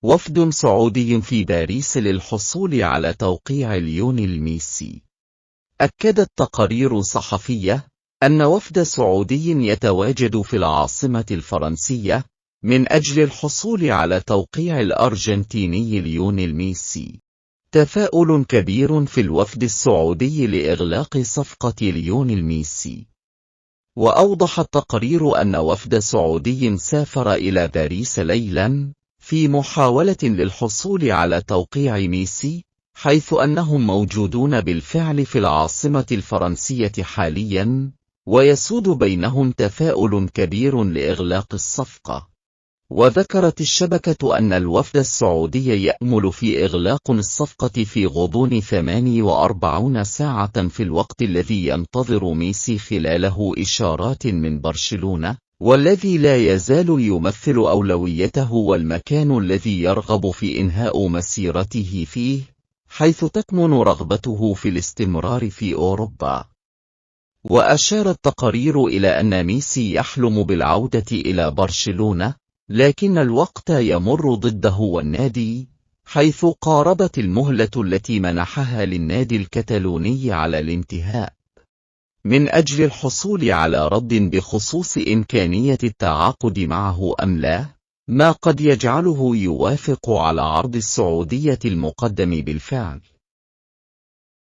وفد سعودي في باريس للحصول على توقيع ليونيل ميسي. أكدت تقارير صحفية أن وفد سعودي يتواجد في العاصمة الفرنسية من أجل الحصول على توقيع الأرجنتيني ليونيل ميسي. تفاؤل كبير في الوفد السعودي لإغلاق صفقة ليونيل ميسي. وأوضح التقرير أن وفد سعودي سافر إلى باريس ليلا في محاولة للحصول على توقيع ميسي، حيث أنهم موجودون بالفعل في العاصمة الفرنسية حاليا، ويسود بينهم تفاؤل كبير لإغلاق الصفقة. وذكرت الشبكة أن الوفد السعودي يأمل في إغلاق الصفقة في غضون 48 ساعة في الوقت الذي ينتظر ميسي خلاله إشارات من برشلونة، والذي لا يزال يمثل أولويته والمكان الذي يرغب في إنهاء مسيرته فيه، حيث تكمن رغبته في الاستمرار في أوروبا. وأشار التقارير إلى أن ميسي يحلم بالعودة إلى برشلونة، لكن الوقت يمر ضده والنادي، حيث قاربت المهلة التي منحها للنادي الكتالوني على الانتهاء، من أجل الحصول على رد بخصوص إمكانية التعاقد معه أم لا، ما قد يجعله يوافق على عرض السعودية المقدم بالفعل.